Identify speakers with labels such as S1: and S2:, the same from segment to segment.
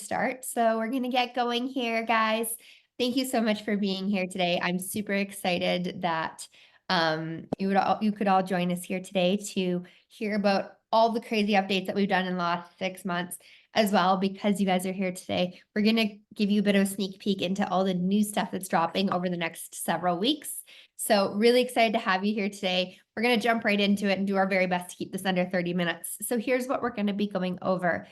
S1: start. So we're going to get going here, guys. Thank you so much for being here today. I'm super excited that you could all join us here today to hear about all the crazy updates that we've done in the last 6 months as well. Because you guys are here today, we're going to give you a bit of a sneak peek into all the new stuff that's dropping over the next several weeks. So really excited to have you here today. We're going to jump right into it and do our very best to keep this under 30 minutes. So here's what we're going to be going over.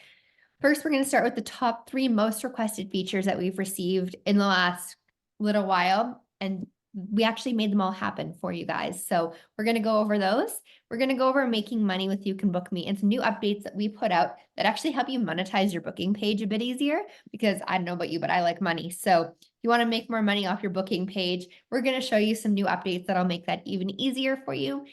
S1: First, we're going to start with the top 3 most requested features that we've received in the last little while. And we actually made them all happen for you guys. So we're going to go over those. We're going to go over making money with YouCanBookMe and some new updates that we put out that actually help you monetize your booking page a bit easier, because I don't know about you, but I like money. So if you want to make more money off your booking page, we're going to show you some new updates that'll make that even easier for you.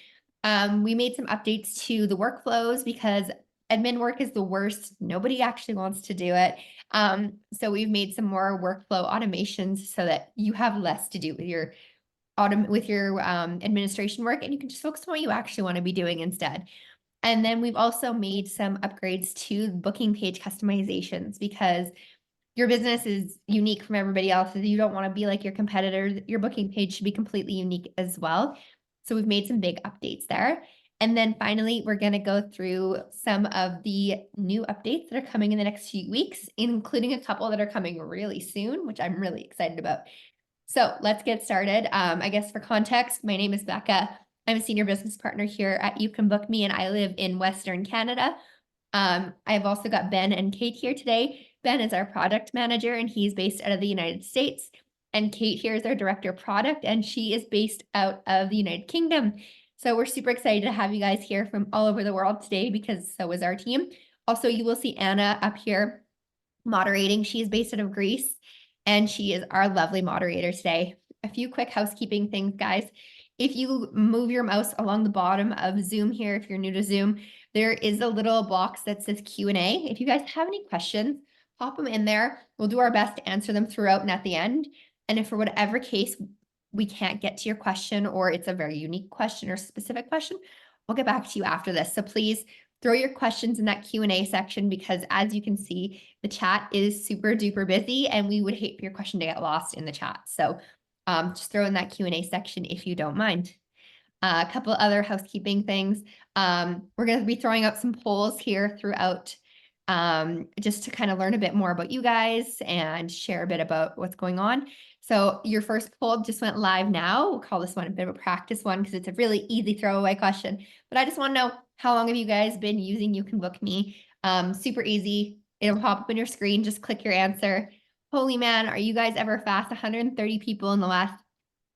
S1: We made some updates to the workflows because admin work is the worst. Nobody actually wants to do it. So we've made some more workflow automations so that you have less to do with your administration work, and you can just focus on what you actually want to be doing instead. And then we've also made some upgrades to booking page customizations, because your business is unique from everybody else's. You don't want to be like your competitors. Your booking page should be completely unique as well. So we've made some big updates there. And then finally, we're going to go through some of the new updates that are coming in the next few weeks, including a couple that are coming really soon, which I'm really excited about. So let's get started. I guess for context, my name is Becca. I'm a senior business partner here at YouCanBookMe, and I live in Western Canada. I've also got Ben and Kate here today. Ben is our product manager, and he's based out of the United States. And Kate here is our director of product, and she is based out of the United Kingdom. So we're super excited to have you guys here from all over the world today, because so is our team. Also, you will see Anna up here moderating. She is based out of Greece, and she is our lovely moderator today. A few quick housekeeping things, guys. If you move your mouse along the bottom of Zoom here, if you're new to Zoom, there is a little box that says Q&A. If you guys have any questions, pop them in there. We'll do our best to answer them throughout and at the end. And if for whatever case we can't get to your question, or it's a very unique question or specific question, we'll get back to you after this. So please throw your questions in that Q&A section, because as you can see, the chat is super duper busy, and we would hate for your question to get lost in the chat. So just throw in that Q&A section if you don't mind. A couple other housekeeping things. We're going to be throwing out some polls here throughout, just to kind of learn a bit more about you guys and share a bit about what's going on. So your first poll just went live now. We'll call this one a bit of a practice one, because it's a really easy throwaway question. But I just want to know, how long have you guys been using YouCanBookMe? Super easy. It'll pop up on your screen. Just click your answer. Holy man, are you guys ever fast? 130 people in the last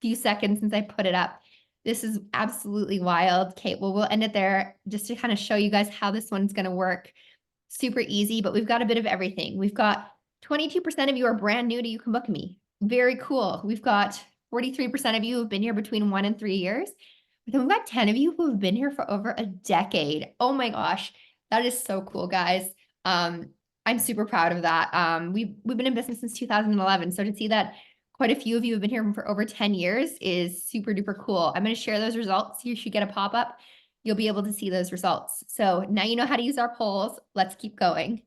S1: few seconds since I put it up. This is absolutely wild. Okay, well, we'll end it there just to kind of show you guys how this one's going to work. Super easy, but we've got a bit of everything. We've got 22% of you are brand new to YouCanBookMe. Very cool. We've got 43% of you who've been here between 1 and 3 years. But then we've got 10 of you who have been here for over a decade. Oh my gosh, that is so cool, guys. I'm super proud of that. We've been in business since 2011. So to see that quite a few of you have been here for over 10 years is super duper cool. I'm going to share those results. You should get a pop-up. You'll be able to see those results. So now you know how to use our polls. Let's keep going.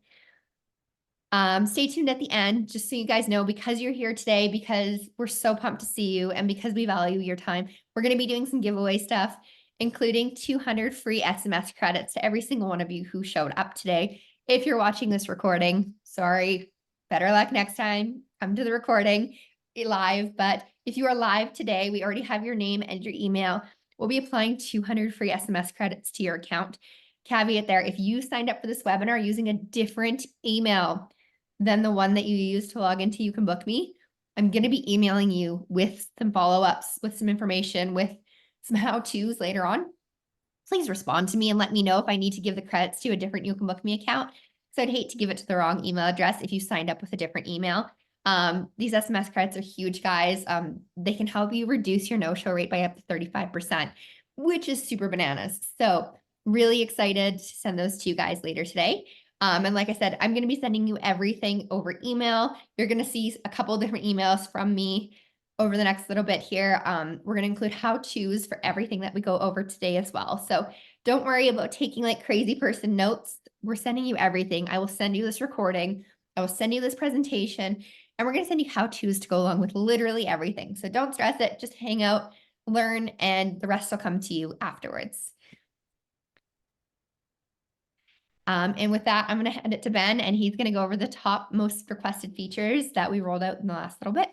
S1: Stay tuned at the end, just so you guys know, because you're here today, because we're so pumped to see you, and because we value your time, we're going to be doing some giveaway stuff, including 200 free SMS credits to every single one of you who showed up today. If you're watching this recording, sorry, better luck next time. Come to the recording live. But if you are live today, we already have your name and your email. We'll be applying 200 free SMS credits to your account. Caveat there, if you signed up for this webinar using a different email than the one that you used to log into YouCanBookMe, I'm going to be emailing you with some follow-ups, with some information, with some how-tos later on. Please respond to me and let me know if I need to give the credits to a different YouCanBookMe account. So I'd hate to give it to the wrong email address if you signed up with a different email. These SMS credits are huge, guys. They can help you reduce your no-show rate by up to 35%, which is super bananas. So really excited to send those to you guys later today. And like I said, I'm going to be sending you everything over email. You're going to see a couple of different emails from me over the next little bit here. We're going to include how-tos for everything that we go over today as well. So don't worry about taking like crazy person notes. We're sending you everything. I will send you this recording I will send you this presentation, and we're going to send you how-tos to go along with literally everything. So don't stress it, just hang out, learn, and the rest will come to you afterwards. And with that, I'm going to hand it to Ben, and he's going to go over the top most requested features that we rolled out in the last little bit.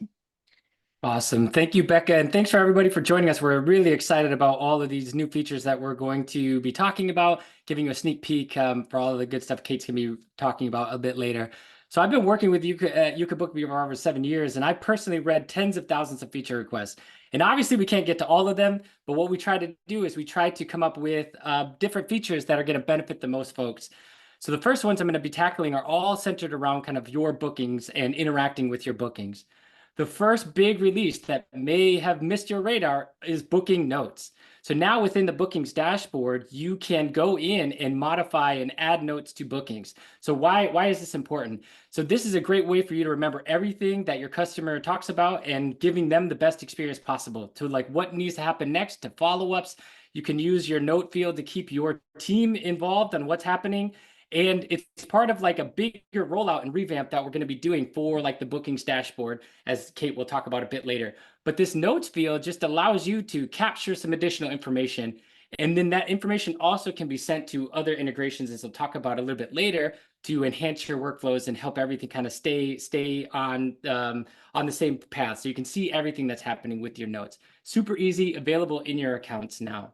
S2: Awesome. Thank you, Becca. And thanks for everybody for joining us. We're really excited about all of these new features that we're going to be talking about, giving you a sneak peek for all of the good stuff Kate's going to be talking about a bit later. So I've been working with YouCanBookMe for over 7 years, and I personally read tens of thousands of feature requests. And obviously we can't get to all of them, but what we try to do is we try to come up with different features that are going to benefit the most folks. So the first ones I'm going to be tackling are all centered around kind of your bookings and interacting with your bookings. The first big release that may have missed your radar is booking notes. So now within the bookings dashboard, you can go in and modify and add notes to bookings. So why is this important? So this is a great way for you to remember everything that your customer talks about and giving them the best experience possible to like what needs to happen next, to follow-ups. You can use your note field to keep your team involved on what's happening. And it's part of like a bigger rollout and revamp that we're going to be doing for like the bookings dashboard, as Kate will talk about a bit later. But this notes field just allows you to capture some additional information. And then that information also can be sent to other integrations, as we'll talk about a little bit later, to enhance your workflows and help everything kind of stay on the same path. So you can see everything that's happening with your notes. Super easy, available in your accounts now.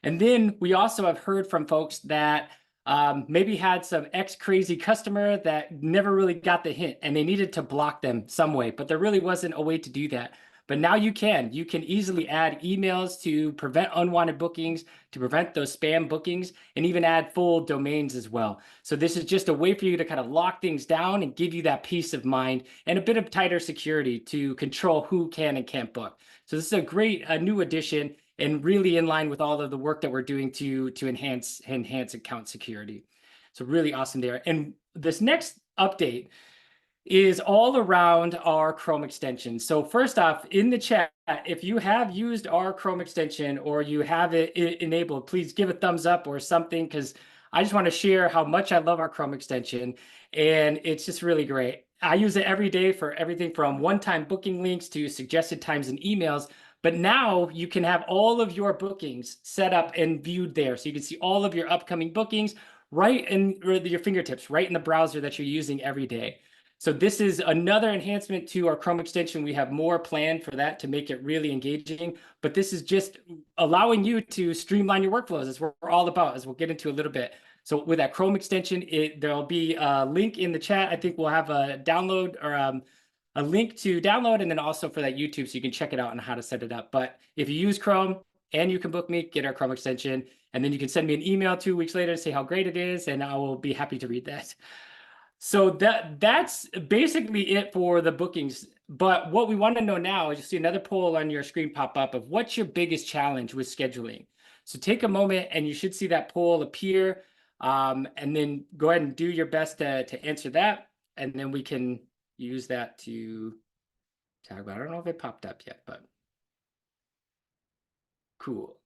S2: And then we also have heard from folks that maybe had some crazy customer that never really got the hint and they needed to block them some way, but there really wasn't a way to do that. But now you can easily add emails to prevent unwanted bookings, to prevent those spam bookings, and even add full domains as well. So this is just a way for you to kind of lock things down and give you that peace of mind and a bit of tighter security to control who can and can't book. So this is a great new addition, and really in line with all of the work that we're doing to enhance account security. So really awesome there. And this next update is all around our Chrome extension. So first off, in the chat, if you have used our Chrome extension or you have it enabled, please give a thumbs up or something, because I just want to share how much I love our Chrome extension, and it's just really great. I use it every day for everything from one-time booking links to suggested times and emails. But now you can have all of your bookings set up and viewed there. So you can see all of your upcoming bookings right in your fingertips, right in the browser that you're using every day. So this is another enhancement to our Chrome extension. We have more planned for that to make it really engaging. But this is just allowing you to streamline your workflows, as we're all about, as we'll get into a little bit. So with that Chrome extension, there'll be a link in the chat. I think we'll have a download or a link to download, and then also for that YouTube, so you can check it out on how to set it up. But if you use Chrome and YouCanBookMe, get our Chrome extension, and then you can send me an email 2 weeks later to say how great it is, and I will be happy to read that. So that's basically it for the bookings. But what we want to know now is, you see another poll on your screen pop up of what's your biggest challenge with scheduling. So take a moment and you should see that poll appear, and then go ahead and do your best to answer that, and then we can use that to talk about. I don't know if it popped up yet, but cool.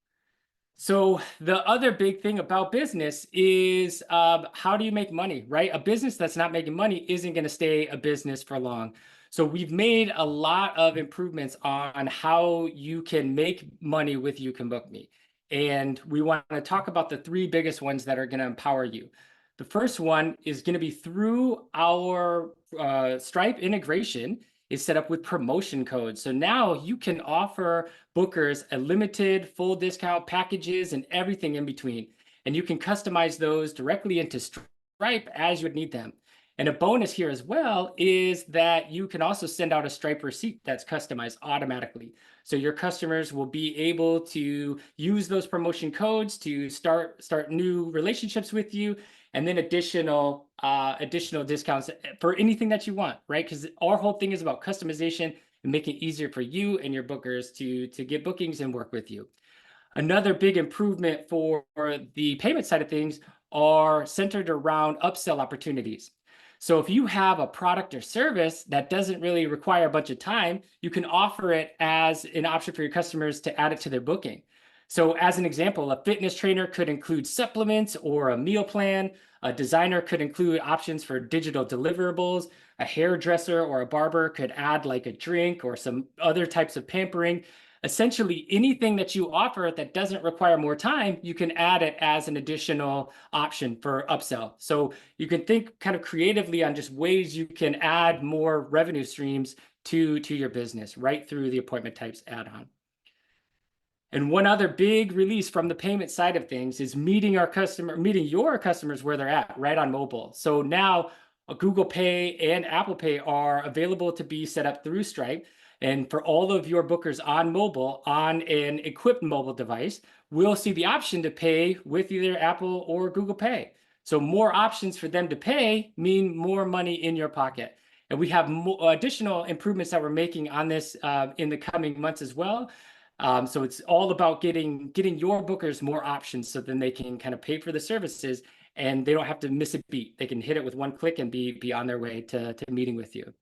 S2: So the other big thing about business is how do you make money, right? A business that's not making money isn't going to stay a business for long. So we've made a lot of improvements on how you can make money with YouCanBookMe. And we want to talk about the 3 biggest ones that are going to empower you. The first one is going to be through our Stripe integration is set up with promotion codes. So now you can offer bookers a limited full discount packages and everything in between. And you can customize those directly into Stripe as you would need them. And a bonus here as well is that you can also send out a Stripe receipt that's customized automatically. So your customers will be able to use those promotion codes to start new relationships with you, and then additional discounts for anything that you want, right? Because our whole thing is about customization and making it easier for you and your bookers to get bookings and work with you. Another big improvement for the payment side of things are centered around upsell opportunities. So if you have a product or service that doesn't really require a bunch of time, you can offer it as an option for your customers to add it to their booking. So as an example, a fitness trainer could include supplements or a meal plan. A designer could include options for digital deliverables. A hairdresser or a barber could add like a drink or some other types of pampering. Essentially, anything that you offer that doesn't require more time, you can add it as an additional option for upsell. So you can think kind of creatively on just ways you can add more revenue streams to your business right through the appointment types add-on. And one other big release from the payment side of things is meeting your customers where they're at, right on mobile. So now Google Pay and Apple Pay are available to be set up through Stripe. And for all of your bookers on mobile, on an equipped mobile device, we'll see the option to pay with either Apple or Google Pay. So more options for them to pay mean more money in your pocket. And we have additional improvements that we're making on this in the coming months as well. So it's all about getting your bookers more options so then they can kind of pay for the services and they don't have to miss a beat. They can hit it with one click and be on their way to meeting with you.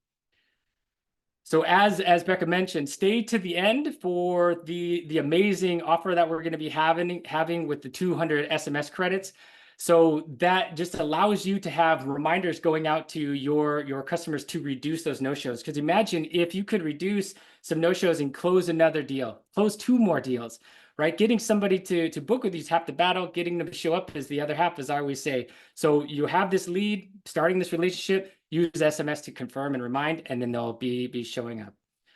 S2: So as Becca mentioned, stay to the end for the amazing offer that we're going to be having with the 200 SMS credits. So that just allows you to have reminders going out to your customers to reduce those no-shows. Because imagine if you could reduce some no-shows and close another deal, close 2 more deals, right? Getting somebody to book with you is half the battle. Getting them to show up is the other half, as I always say. So you have this lead, starting this relationship, use SMS to confirm and remind, and then they'll be showing up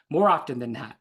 S2: more often than not.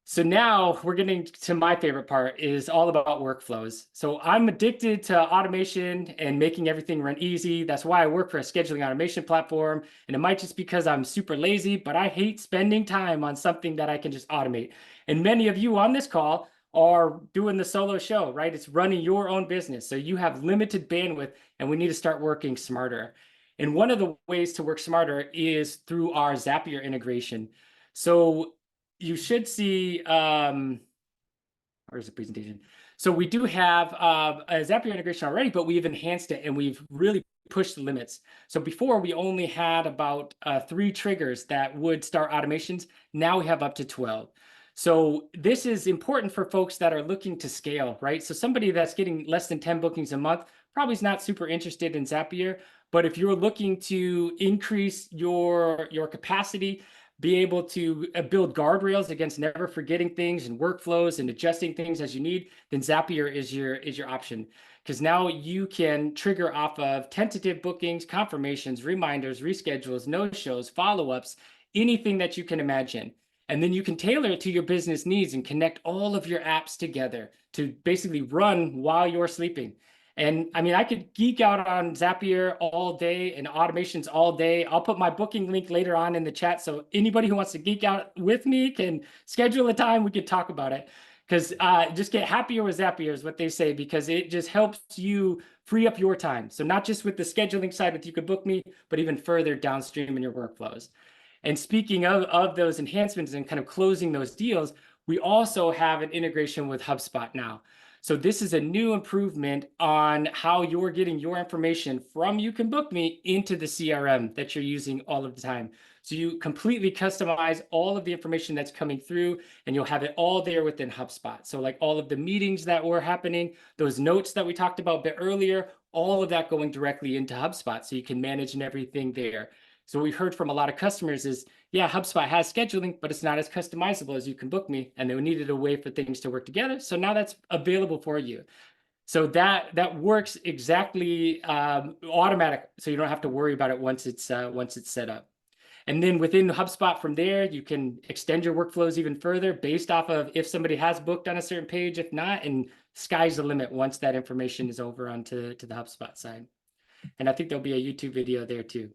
S2: So now we're getting to my favorite part, is all about workflows. So I'm addicted to automation and making everything run easy. That's why I work for a scheduling automation platform. And it might just be because I'm super lazy, but I hate spending time on something that I can just automate. And many of you on this call are doing the solo show, right? It's running your own business. So you have limited bandwidth and we need to start working smarter. And one of the ways to work smarter is through our Zapier integration. So you should see, where's the presentation? So we do have a Zapier integration already, but we've enhanced it and we've really pushed the limits. So before we only had about 3 triggers that would start automations. Now we have up to 12. So this is important for folks that are looking to scale, right? So somebody that's getting less than 10 bookings a month probably is not super interested in Zapier. But if you're looking to increase your capacity, be able to build guardrails against never forgetting things and workflows and adjusting things as you need, then Zapier is your option. Because now you can trigger off of tentative bookings, confirmations, reminders, reschedules, no-shows, follow-ups, anything that you can imagine. And then you can tailor it to your business needs and connect all of your apps together to basically run while you're sleeping. And I mean, I could geek out on Zapier all day and automations all day. I'll put my booking link later on in the chat. So anybody who wants to geek out with me can schedule a time. We could talk about it, because just get happier with Zapier is what they say, because it just helps you free up your time. So not just with the scheduling side with YouCanBookMe, but even further downstream in your workflows. And speaking of those enhancements and kind of closing those deals, we also have an integration with HubSpot now. So this is a new improvement on how you're getting your information from YouCanBookMe into the CRM that you're using all of the time. So you completely customize all of the information that's coming through, and you'll have it all there within HubSpot. So like all of the meetings that were happening, those notes that we talked about a bit earlier, all of that going directly into HubSpot, so you can manage and everything there. So what we heard from a lot of customers is, yeah, HubSpot has scheduling, but it's not as customizable as YouCanBookMe, and they needed a way for things to work together. So now that's available for you. So that works exactly automatic, so you don't have to worry about it once it's set up. And then within HubSpot from there, you can extend your workflows even further based off of if somebody has booked on a certain page, if not, and sky's the limit once that information is over onto the HubSpot side. And I think there'll be a YouTube video there too.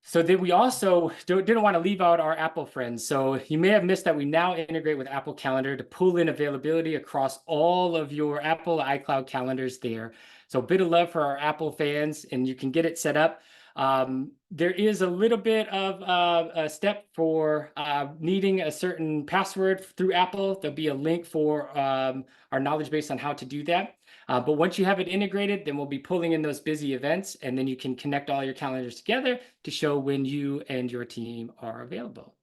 S2: So then we also didn't want to leave out our Apple friends. So you may have missed that we now integrate with Apple Calendar to pull in availability across all of your Apple iCloud calendars there. So a bit of love for our Apple fans, and you can get it set up. There is a little bit of a step for needing a certain password through Apple. There'll be a link for our knowledge base on how to do that. But once you have it integrated, then we'll be pulling in those busy events, and then you can connect all your calendars together to show when you and your team are available.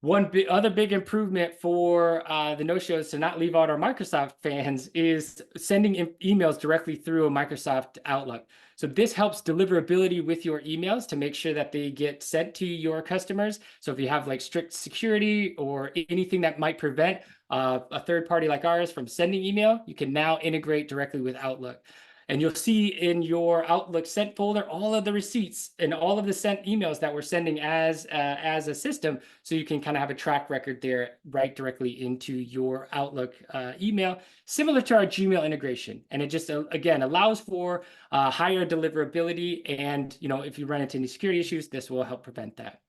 S2: One other big improvement for the no-shows to not leave out our Microsoft fans is sending emails directly through a Microsoft Outlook. So this helps deliverability with your emails to make sure that they get sent to your customers. So if you have like strict security or anything that might prevent a third party like ours from sending email, you can now integrate directly with Outlook. And you'll see in your Outlook sent folder all of the receipts and all of the sent emails that we're sending as a system, so you can kind of have a track record there right directly into your Outlook email, similar to our Gmail integration. And it just again allows for higher deliverability. And if you run into any security issues, this will help prevent that.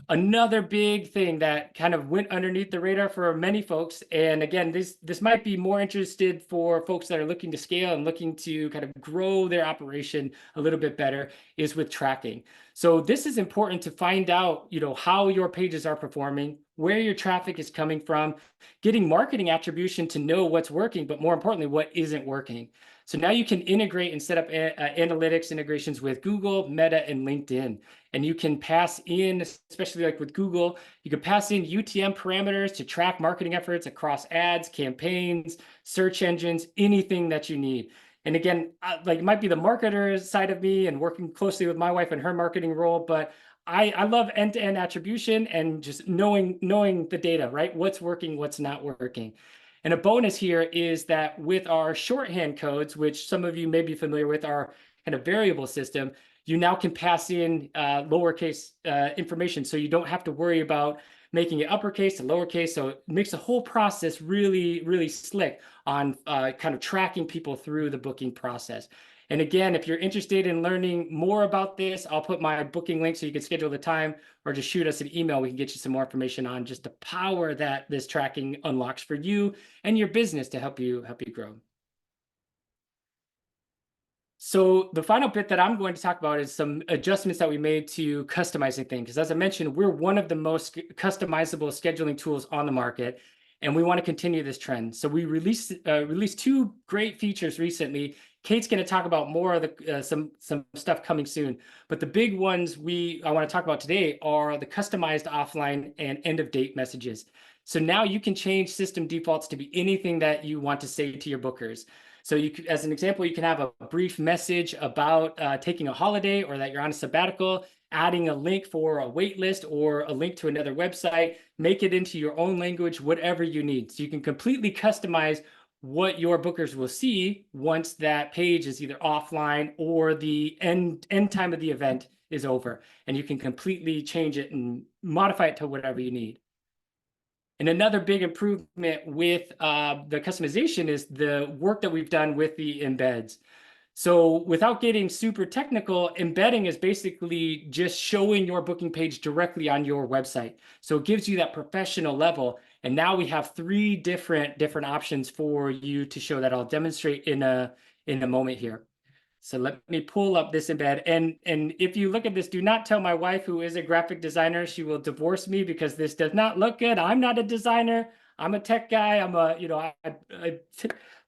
S2: Another big thing that kind of went underneath the radar for many folks, and again, this might be more interested for folks that are looking to scale and looking to kind of grow their operation a little bit better, is with tracking. So this is important to find out, how your pages are performing, where your traffic is coming from, getting marketing attribution to know what's working, but more importantly, what isn't working. So now you can integrate and set up analytics integrations with Google, Meta, and LinkedIn. And you can pass in, especially like with Google, you can pass in UTM parameters to track marketing efforts across ads, campaigns, search engines, anything that you need. And again, like it might be the marketer side of me and working closely with my wife in her marketing role, but I love end-to-end attribution and just knowing the data, right? What's working, what's not working. And a bonus here is that with our shorthand codes, which some of you may be familiar with, our kind of variable system, you now can pass in lowercase information, so you don't have to worry about making it uppercase to lowercase. So it makes the whole process really, really slick on kind of tracking people through the booking process. And again, if you're interested in learning more about this, I'll put my booking link so you can schedule the time, or just shoot us an email. We can get you some more information on just the power that this tracking unlocks for you and your business to help you grow. So the final bit that I'm going to talk about is some adjustments that we made to customizing things. Because as I mentioned, we're one of the most customizable scheduling tools on the market, and we want to continue this trend. So we released two great features recently. Kate's going to talk about more of the some stuff coming soon. But the big ones I want to talk about today are the customized offline and end of date messages. So now you can change system defaults to be anything that you want to say to your bookers. So as an example, you can have a brief message about taking a holiday or that you're on a sabbatical, adding a link for a wait list or a link to another website, make it into your own language, whatever you need. So you can completely customize what your bookers will see once that page is either offline or the end time of the event is over. And you can completely change it and modify it to whatever you need. And another big improvement with the customization is the work that we've done with the embeds. So without getting super technical, embedding is basically just showing your booking page directly on your website. So it gives you that professional level. And now we have three different options for you to show that. I'll demonstrate in a moment here. So let me pull up this embed. And if you look at this, do not tell my wife, who is a graphic designer. She will divorce me because this does not look good. I'm not a designer. I'm a tech guy. I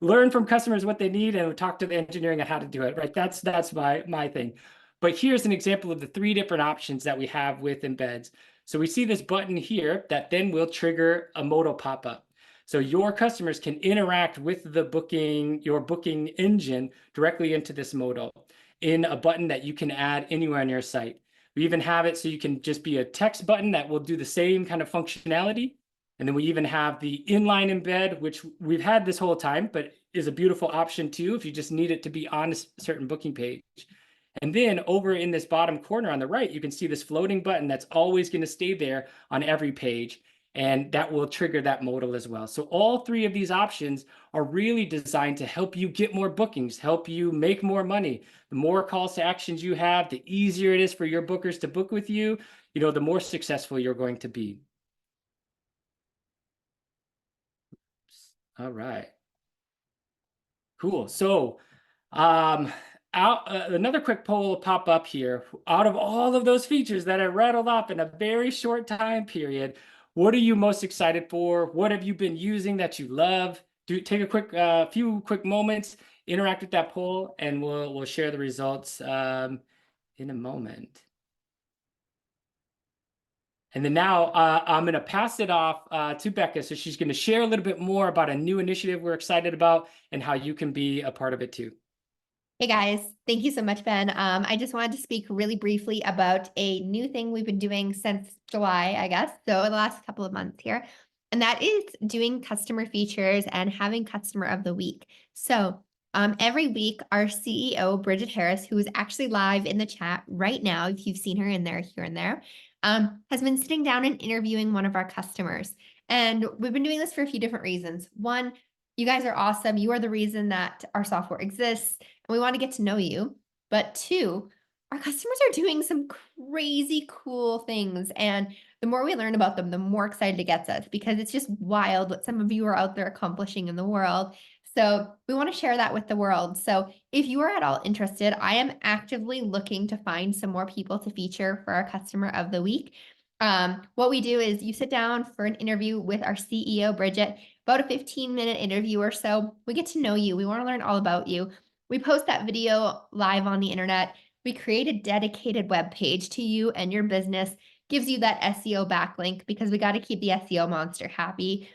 S2: learn from customers what they need and talk to the engineering on how to do it, right? That's my thing. But here's an example of the three different options that we have with embeds. So we see this button here that then will trigger a modal pop-up. So your customers can interact with your booking engine directly into this modal in a button that you can add anywhere on your site. We even have it so you can just be a text button that will do the same kind of functionality. And then we even have the inline embed, which we've had this whole time, but is a beautiful option too if you just need it to be on a certain booking page. And then over in this bottom corner on the right, you can see this floating button that's always going to stay there on every page. And that will trigger that modal as well. So all three of these options are really designed to help you get more bookings, help you make more money. The more calls to actions you have, the easier it is for your bookers to book with you, the more successful you're going to be. All right. Cool. So another quick poll will pop up here. Out of all of those features that I rattled off in a very short time period, what are you most excited for? What have you been using that you love? Take a few quick moments, interact with that poll, and we'll share the results in a moment. And then now I'm going to pass it off to Becca. So she's going to share a little bit more about a new initiative we're excited about and how you can be a part of it too.
S1: Hey guys, thank you so much, Ben. I just wanted to speak really briefly about a new thing we've been doing since July, I guess, so the last couple of months here, and that is doing customer features and having customer of the week. So every week, our CEO, Bridget Harris, who is actually live in the chat right now, if you've seen her in there, here and there, has been sitting down and interviewing one of our customers. And we've been doing this for a few different reasons. One, you guys are awesome. You are the reason that our software exists. And we want to get to know you. But two, our customers are doing some crazy cool things. And the more we learn about them, the more excited it gets us, because it's just wild what some of you are out there accomplishing in the world. So we want to share that with the world. So if you are at all interested, I am actively looking to find some more people to feature for our customer of the week. What we do is you sit down for an interview with our CEO, Bridget, about a 15-minute interview or so. We get to know you. We want to learn all about you. We post that video live on the internet. We create a dedicated web page to you and your business, gives you that SEO backlink, because we got to keep the SEO monster happy.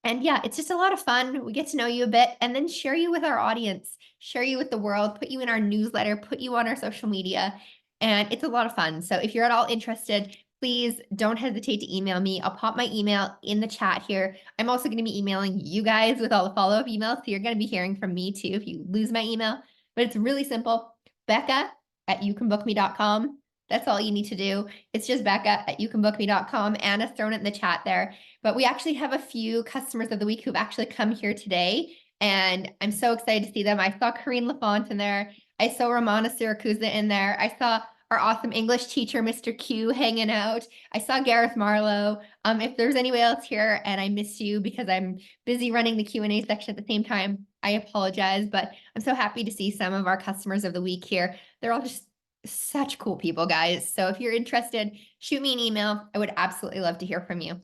S1: And yeah, it's just a lot of fun. We get to know you a bit and then share you with our audience, share you with the world, put you in our newsletter, put you on our social media. And it's a lot of fun. So if you're at all interested, please don't hesitate to email me. I'll pop my email in the chat here. I'm also going to be emailing you guys with all the follow-up emails. So you're going to be hearing from me too if you lose my email. But it's really simple. Becca@YouCanBookMe.com. That's all you need to do. It's just Becca@YouCanBookMe.com. Anna's thrown it in the chat there. But we actually have a few customers of the week who've actually come here today. And I'm so excited to see them. I saw Corinne LaFont in there. I saw Romana Siracusa in there. I saw our awesome English teacher, Mr. Q, hanging out. I saw Gareth Marlowe. If there's anyone else here and I missed you because I'm busy running the Q&A section at the same time, I apologize. But I'm so happy to see some of our customers of the week here. They're all just such cool people, guys. So if you're interested, shoot me an email. I would absolutely love to hear from you.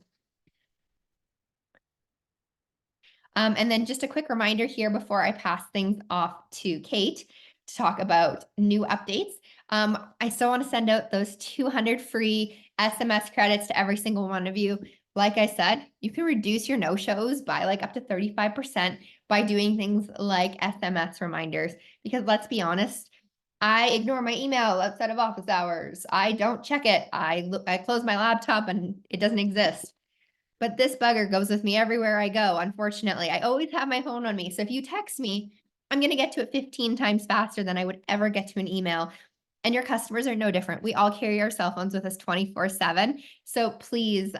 S1: And then just a quick reminder here before I pass things off to Kate to talk about new updates. I still want to send out those 200 free SMS credits to every single one of you. Like I said, you can reduce your no-shows by like up to 35% by doing things like SMS reminders. Because let's be honest, I ignore my email outside of office hours. I don't check it. I close my laptop and it doesn't exist. But this bugger goes with me everywhere I go, unfortunately. I always have my phone on me. So if you text me, I'm going to get to it 15 times faster than I would ever get to an email. And your customers are no different. We all carry our cell phones with us 24/7. So please,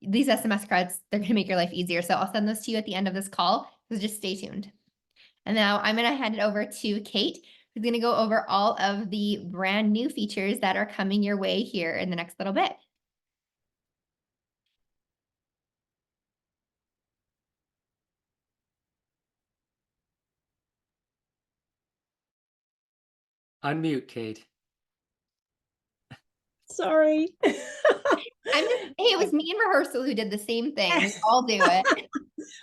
S1: these SMS credits, they're going to make your life easier. So I'll send those to you at the end of this call. So just stay tuned. And now I'm going to hand it over to Kate, who's going to go over all of the brand new features that are coming your way here in the next little bit.
S2: Unmute, Kate.
S3: Sorry.
S1: Hey, it was me in rehearsal who did the same thing. We all do it.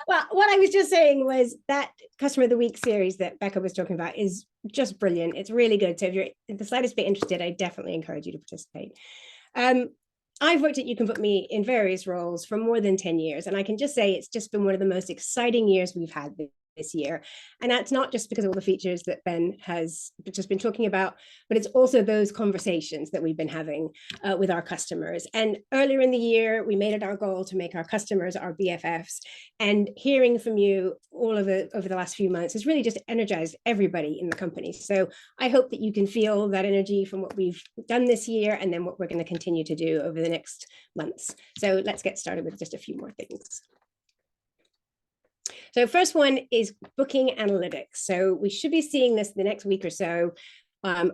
S3: Well, what I was just saying was that Customer of the Week series that Becca was talking about is just brilliant. It's really good. So if you're in the slightest bit interested, I definitely encourage you to participate. I've worked at YouCanBookMe in various roles for more than 10 years, and I can just say it's just been one of the most exciting years we've had this year. And that's not just because of all the features that Ben has just been talking about, but it's also those conversations that we've been having with our customers. And earlier in the year, we made it our goal to make our customers our BFFs. And hearing from you all of it over the last few months has really just energized everybody in the company. So I hope that you can feel that energy from what we've done this year and then what we're going to continue to do over the next months. So let's get started with just a few more things. So first one is booking analytics. So we should be seeing this in the next week or so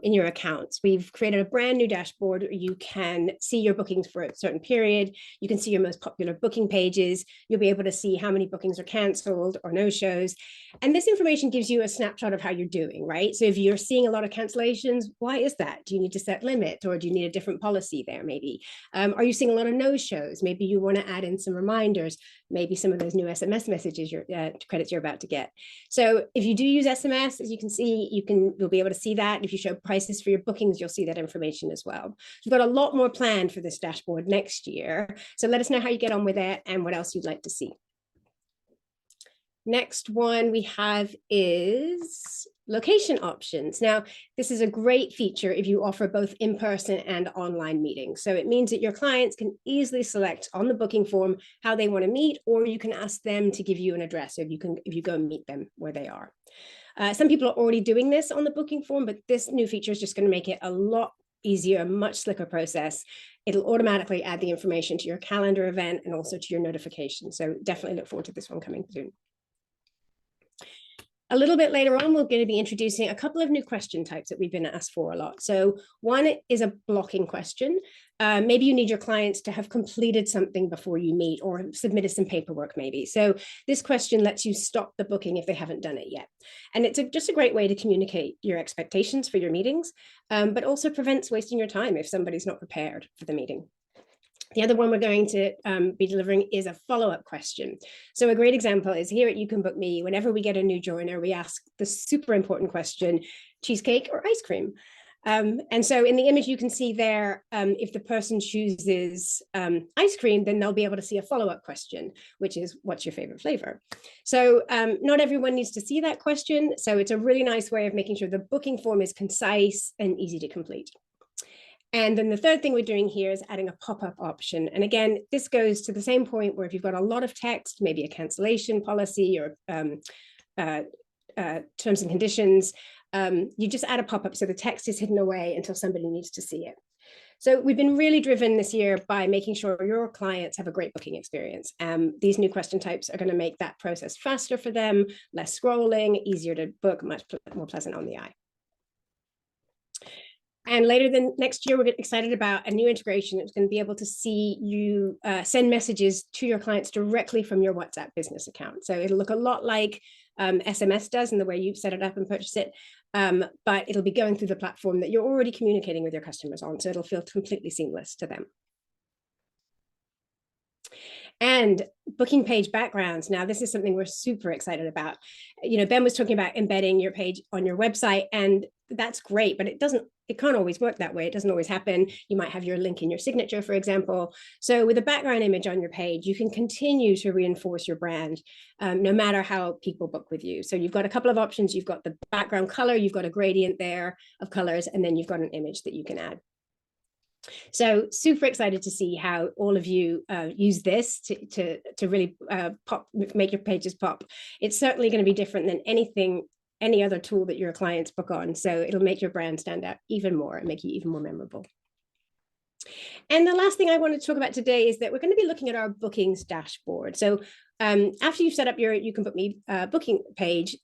S3: in your accounts. We've created a brand new dashboard where you can see your bookings for a certain period. You can see your most popular booking pages. You'll be able to see how many bookings are canceled or no shows. And this information gives you a snapshot of how you're doing, right? So if you're seeing a lot of cancellations, why is that? Do you need to set limit, or do you need a different policy there maybe? Are you seeing a lot of no shows? Maybe you want to add in some reminders, maybe some of those new SMS messages, credits you're about to get. So if you do use SMS, as you can see, you'll be able to see that. If you show prices for your bookings, you'll see that information as well. We've got a lot more planned for this dashboard next year. So let us know how you get on with it and what else you'd like to see. Next one we have is location options. Now, this is a great feature if you offer both in-person and online meetings. So it means that your clients can easily select on the booking form how they want to meet, or you can ask them to give you an address if you go and meet them where they are. Some people are already doing this on the booking form, but this new feature is just going to make it a lot easier, a much slicker process. It'll automatically add the information to your calendar event and also to your notification. So definitely look forward to this one coming soon. A little bit later on, we're going to be introducing a couple of new question types that we've been asked for a lot. So one is a blocking question. Maybe you need your clients to have completed something before you meet or submitted some paperwork maybe. So this question lets you stop the booking if they haven't done it yet. And it's just a great way to communicate your expectations for your meetings, but also prevents wasting your time if somebody's not prepared for the meeting. The other one we're going to be delivering is a follow-up question. So a great example is here at YouCanBookMe, whenever we get a new joiner, we ask the super important question, cheesecake or ice cream? And so in the image, you can see there, if the person chooses ice cream, then they'll be able to see a follow-up question, which is, what's your favorite flavor? So not everyone needs to see that question. So it's a really nice way of making sure the booking form is concise and easy to complete. And then the third thing we're doing here is adding a pop-up option. And again, this goes to the same point where if you've got a lot of text, maybe a cancellation policy or terms and conditions, you just add a pop-up so the text is hidden away until somebody needs to see it. So we've been really driven this year by making sure your clients have a great booking experience. These new question types are going to make that process faster for them, less scrolling, easier to book, much more pleasant on the eye. And later than next year, we're excited about a new integration. It's going to be able to see you send messages to your clients directly from your WhatsApp business account. So it'll look a lot like SMS does in the way you set it up and purchase it, but it'll be going through the platform that you're already communicating with your customers on. So it'll feel completely seamless to them. And booking page backgrounds. Now, this is something we're super excited about. You know, Ben was talking about embedding your page on your website, and that's great, but it can't always work that way. It doesn't always happen. You might have your link in your signature, for example. So with a background image on your page, you can continue to reinforce your brand, no matter how people book with you. So you've got a couple of options. You've got the background color, you've got a gradient there of colors, and then you've got an image that you can add. So super excited to see how all of you use this to really make your pages pop. It's certainly going to be different than any other tool that your clients book on. So it'll make your brand stand out even more and make you even more memorable. And the last thing I want to talk about today is that we're going to be looking at our bookings dashboard. So after you've set up your YouCanBookMe booking page,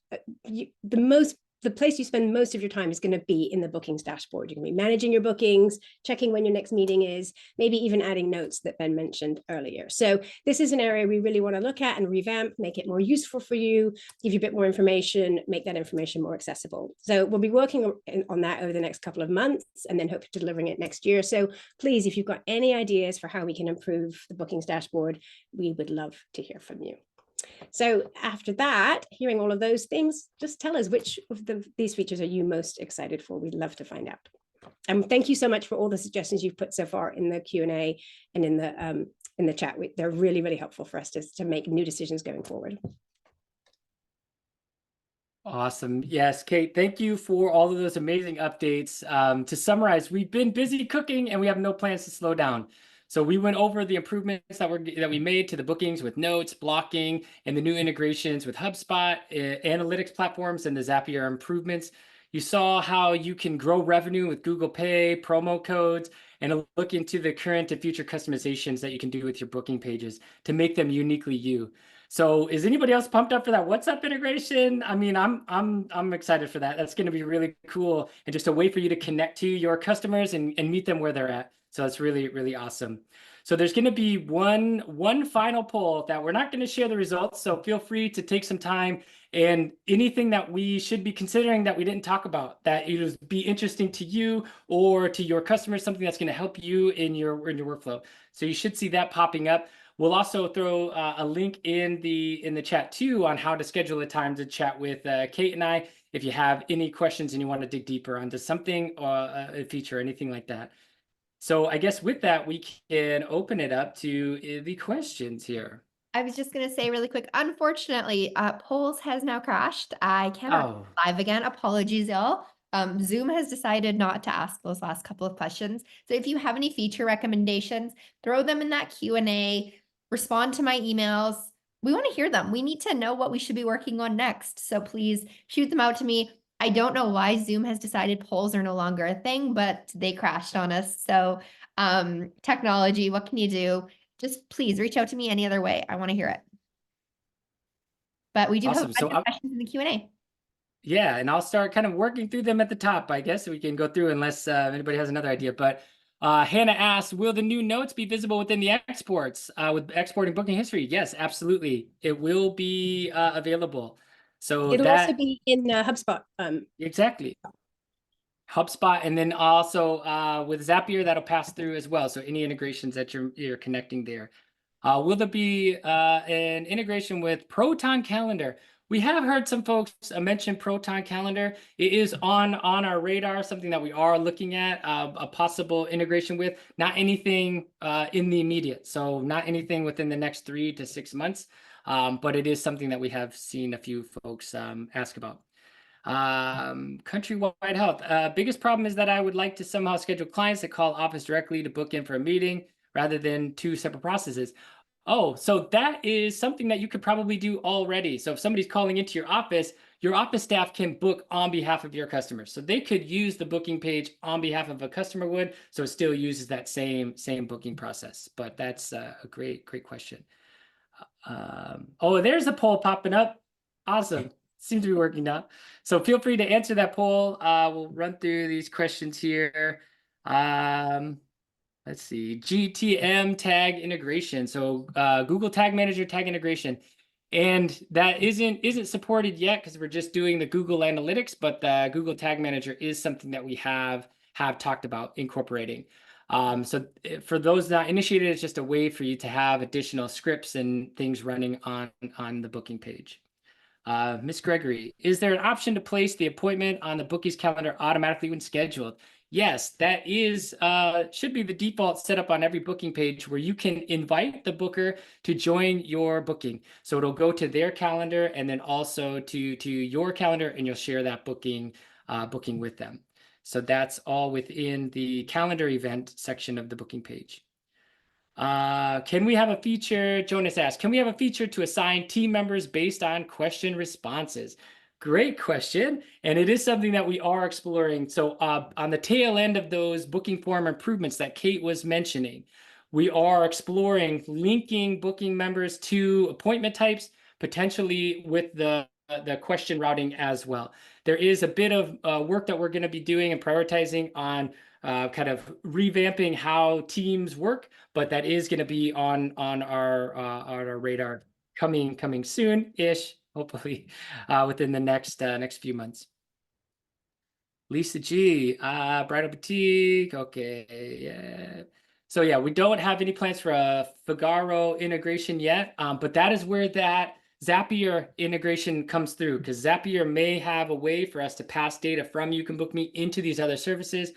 S3: the place you spend most of your time is going to be in the bookings dashboard. You're going to be managing your bookings, checking when your next meeting is, maybe even adding notes that Ben mentioned earlier. So this is an area we really want to look at and revamp, make it more useful for you, give you a bit more information, make that information more accessible. So we'll be working on that over the next couple of months and then hope to delivering it next year. So please, if you've got any ideas for how we can improve the bookings dashboard, we would love to hear from you. So after that, hearing all of those things, just tell us which of these features are you most excited for. We'd love to find out. And thank you so much for all the suggestions you've put so far in the Q&A and in the chat. They're really, really helpful for us to make new decisions going forward.
S2: Awesome. Yes, Kate, thank you for all of those amazing updates. To summarize, we've been busy cooking and we have no plans to slow down. So we went over the improvements that we made to the bookings with notes, blocking, and the new integrations with HubSpot, analytics platforms, and the Zapier improvements. You saw how you can grow revenue with Google Pay, promo codes, and a look into the current and future customizations that you can do with your booking pages to make them uniquely you. So is anybody else pumped up for that WhatsApp integration? I mean, I'm excited for that. That's going to be really cool and just a way for you to connect to your customers and meet them where they're at. So it's really, really awesome. So there's going to be one final poll that we're not going to share the results. So feel free to take some time and anything that we should be considering that we didn't talk about that it would be interesting to you or to your customers, something that's going to help you in your workflow. So you should see that popping up. We'll also throw a link in the chat too on how to schedule a time to chat with Kate and I. if you have any questions and you want to dig deeper onto something or a feature or anything like that. So I guess with that, we can open it up to the questions here.
S1: I was just going to say really quick, unfortunately, polls has now crashed. I cannot
S2: Oh,
S1: live again. Apologies, y'all. Zoom has decided not to ask those last couple of questions. So if you have any feature recommendations, throw them in that Q&A, respond to my emails. We want to hear them. We need to know what we should be working on next. So please shoot them out to me. I don't know why Zoom has decided polls are no longer a thing, but they crashed on us. So technology, what can you do? Just please reach out to me any other way. I want to hear it. But we do have a
S2: awesome. So
S1: bunch of questions in the Q&A.
S2: yeah, and I'll start kind of working through them at the top, I guess, so we can go through unless anybody has another idea. But Hannah asks, will the new notes be visible within the exports with exporting booking history? Yes, absolutely. It will be available. So
S3: It'll also
S2: that
S3: be in HubSpot.
S2: exactly. HubSpot, and then also with Zapier, that'll pass through as well. So any integrations that you're connecting there. Will there be an integration with Proton Calendar? We have heard some folks mention Proton Calendar. It is on our radar, something that we are looking at a possible integration with. Not anything in the immediate, so not anything within the next 3 to 6 months, but it is something that we have seen a few folks ask about. Countrywide Health. Biggest problem is that I would like to somehow schedule clients that call office directly to book in for a meeting rather than 2 separate processes. Oh, so that is something that you could probably do already. So if somebody's calling into your office staff can book on behalf of your customers. So they could use the booking page on behalf of a customer would, so it still uses that same booking process. But that's a great question. Oh, there's a poll popping up. Awesome. Seems to be working now. So feel free to answer that poll. We'll run through these questions here. Let's see, GTM tag integration. So Google Tag Manager tag integration. And that isn't supported yet because we're just doing the Google Analytics, but the Google Tag Manager is something that we have talked about incorporating. So for those not initiated, it's just a way for you to have additional scripts and things running on the booking page. Miss Gregory, is there an option to place the appointment on the bookie's calendar automatically when scheduled? Yes, that is should be the default setup on every booking page where you can invite the booker to join your booking. So it'll go to their calendar and then also to your calendar, and you'll share that booking with them. So that's all within the calendar event section of the booking page. Can we have a feature? Jonas asked, can we have a feature to assign team members based on question responses? Great question. And it is something that we are exploring. So on the tail end of those booking form improvements that Kate was mentioning, we are exploring linking booking members to appointment types, potentially with the question routing as well. There is a bit of work that we're going to be doing and prioritizing on kind of revamping how teams work, but that is going to be on our radar coming soon-ish, hopefully within the next few months. Lisa G, Bridal Boutique, okay, yeah. So yeah, we don't have any plans for a Figaro integration yet, but that is where that Zapier integration comes through, because Zapier may have a way for us to pass data from YouCanBookMe into these other services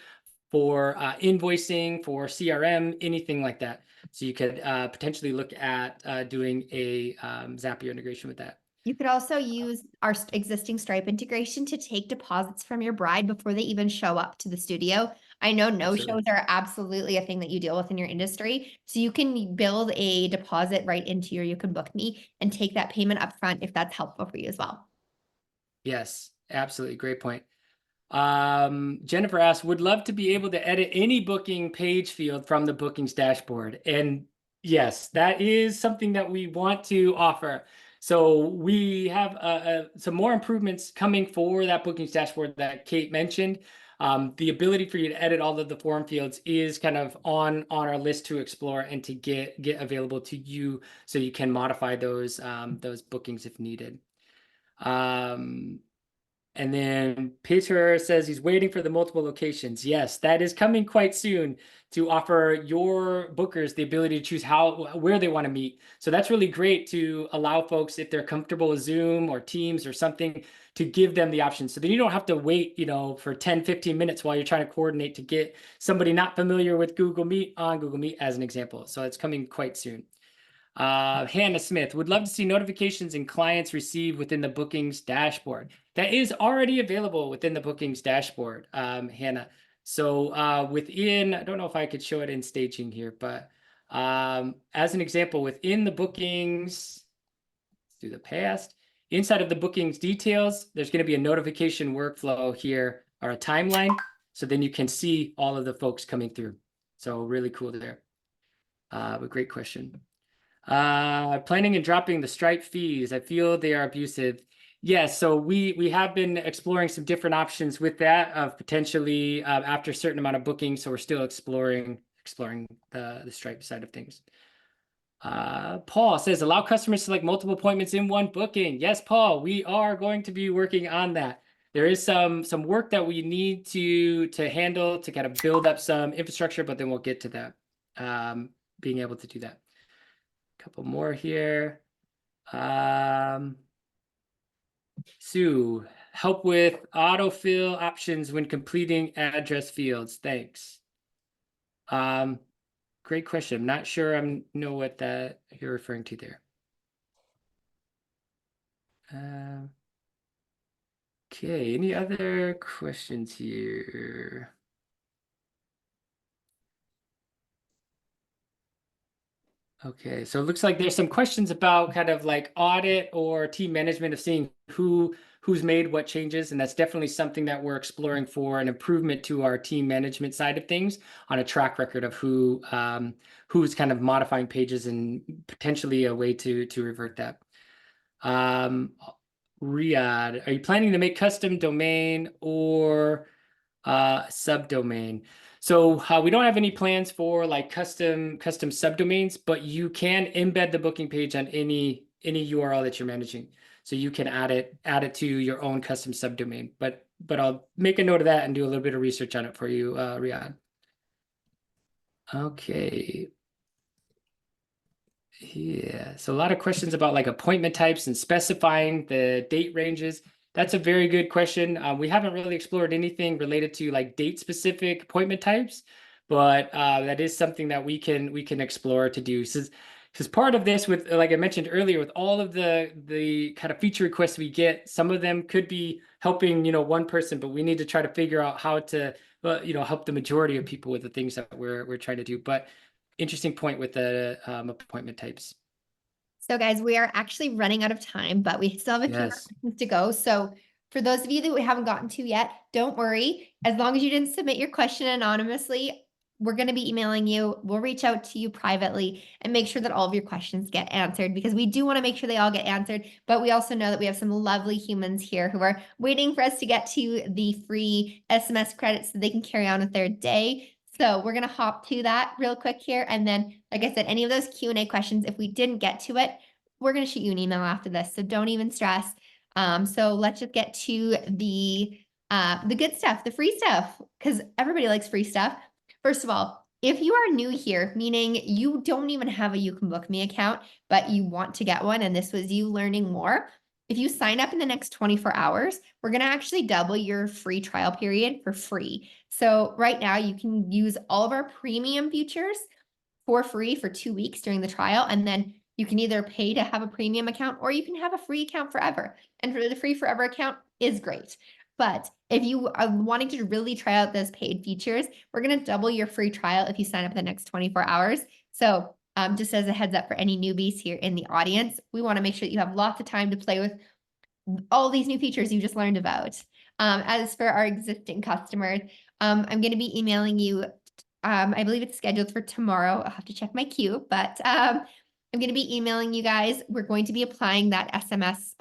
S2: for invoicing, for CRM, anything like that. So you could potentially look at doing a Zapier integration with that.
S1: You could also use our existing Stripe integration to take deposits from your bride before they even show up to the studio. I know no-shows are absolutely a thing that you deal with in your industry. So you can build a deposit right into your YouCanBookMe and take that payment up front if that's helpful for you as well.
S2: Yes, absolutely. Great point. Jennifer asks, would love to be able to edit any booking page field from the bookings dashboard. And yes, that is something that we want to offer. So we have some more improvements coming for that bookings dashboard that Kate mentioned. The ability for you to edit all of the form fields is kind of on our list to explore and to get available to you, so you can modify those bookings if needed. And then Peter says he's waiting for the multiple locations. Yes, that is coming quite soon to offer your bookers the ability to choose where they want to meet. So that's really great to allow folks, if they're comfortable with Zoom or Teams or something, to give them the option. So then you don't have to wait, for 10, 15 minutes while you're trying to coordinate to get somebody not familiar with Google Meet on Google Meet, as an example. So it's coming quite soon. Hannah Smith would love to see notifications and clients receive within the bookings dashboard. That is already available within the bookings dashboard, Hannah. So I don't know if I could show it in staging here, but as an example, within the bookings, let's do the past. Inside of the bookings details, there's going to be a notification workflow here, or a timeline. So then you can see all of the folks coming through. So really cool there. A great question. Planning and dropping the Stripe fees. I feel they are abusive. Yes, so we have been exploring some different options with that of potentially after a certain amount of bookings. So we're still exploring the Stripe side of things. Paul says allow customers to select multiple appointments in one booking. Yes, Paul, we are going to be working on that. There is some work that we need to handle to kind of build up some infrastructure, but then we'll get to that. Being able to do that. Couple more here. Sue, help with autofill options when completing address fields. Thanks. Great question. I'm not sure I know what that you're referring to there. Okay, any other questions here? Okay, so it looks like there's some questions about kind of like audit or team management of seeing who's made what changes, and that's definitely something that we're exploring for an improvement to our team management side of things on a track record of who's kind of modifying pages and potentially a way to revert that. Riyadh, are you planning to make custom domain or subdomain? So we don't have any plans for like custom subdomains, but you can embed the booking page on any URL that you're managing. So you can add it to your own custom subdomain. But I'll make a note of that and do a little bit of research on it for you, Riyadh. Okay. Yeah, so a lot of questions about like appointment types and specifying the date ranges. That's a very good question. We haven't really explored anything related to like date specific appointment types, but that is something that we can explore to do. Because part of this, with like I mentioned earlier, with all of the kind of feature requests we get, some of them could be helping one person, but we need to try to figure out how to help the majority of people with the things that we're trying to do. But interesting point with the appointment types.
S1: So guys, we are actually running out of time, but we still have a few more questions to go. So for those of you that we haven't gotten to yet, don't worry. As long as you didn't submit your question anonymously, we're going to be emailing you. We'll reach out to you privately and make sure that all of your questions get answered, because we do want to make sure they all get answered. But we also know that we have some lovely humans here who are waiting for us to get to the free SMS credits so they can carry on with their day. So we're going to hop to that real quick here. And then, like I said, any of those Q&A questions, if we didn't get to it, we're going to shoot you an email after this. So don't even stress. So let's just get to the good stuff, the free stuff, because everybody likes free stuff. First of all, if you are new here, meaning you don't even have a YouCanBookMe account, but you want to get one, and this was you learning more, if you sign up in the next 24 hours, we're going to actually double your free trial period for free. So right now you can use all of our premium features for free for 2 weeks during the trial. And then you can either pay to have a premium account, or you can have a free account forever. And for the free forever account is great. But if you are wanting to really try out those paid features, we're going to double your free trial if you sign up in the next 24 hours. So just as a heads up for any newbies here in the audience, we want to make sure that you have lots of time to play with all these new features you just learned about. As for our existing customers, I'm going to be emailing you. I believe it's scheduled for tomorrow. I'll have to check my queue, but I'm going to be emailing you guys. We're going to be applying that SMS.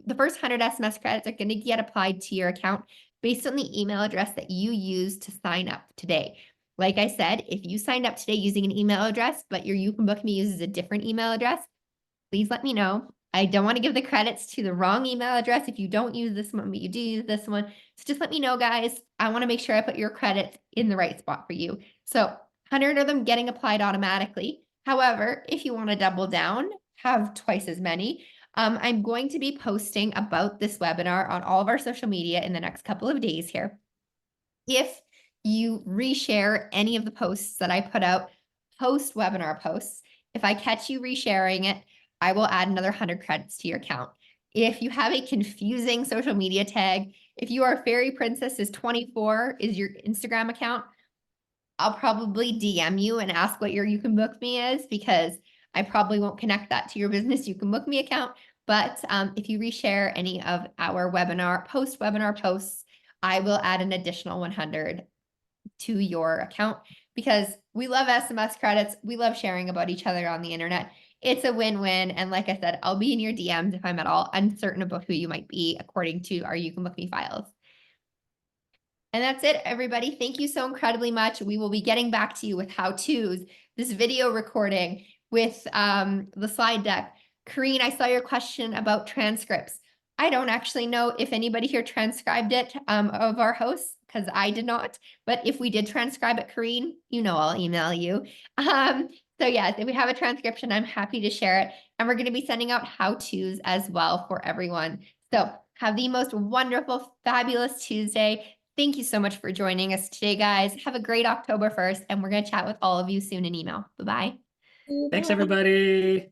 S1: The first 100 SMS credits are going to get applied to your account based on the email address that you used to sign up today. Like I said, if you signed up today using an email address, but your YouCanBookMe uses a different email address, please let me know. I don't want to give the credits to the wrong email address if you don't use this one, but you do use this one. So just let me know, guys. I want to make sure I put your credits in the right spot for you. So 100 of them getting applied automatically. However, if you want to double down, have twice as many. I'm going to be posting about this webinar on all of our social media in the next couple of days here. If you reshare any of the posts that I put out, post-webinar posts, if I catch you resharing it, I will add another 100 credits to your account. If you have a confusing social media tag, if you are Fairy Princess is 24 is your Instagram account, I'll probably DM you and ask what your YouCanBookMe is, because I probably won't connect that to your business YouCanBookMe account. But if you reshare any of our post-webinar posts, I will add an additional 100 to your account, because we love SMS credits. We love sharing about each other on the internet. It's a win-win. And like I said, I'll be in your DMs if I'm at all uncertain about who you might be according to our YouCanBookMe files. And that's it, everybody. Thank you so incredibly much. We will be getting back to you with how-tos, this video recording with the slide deck. Kareen, I saw your question about transcripts. I don't actually know if anybody here transcribed it of our hosts, because I did not. But if we did transcribe it, Kareen, you know I'll email you. So yeah, if we have a transcription, I'm happy to share it. And we're going to be sending out how-tos as well for everyone. So have the most wonderful, fabulous Tuesday. Thank you so much for joining us today, guys. Have a great October 1st, and we're going to chat with all of you soon in email. Bye-bye.
S2: Thanks, everybody.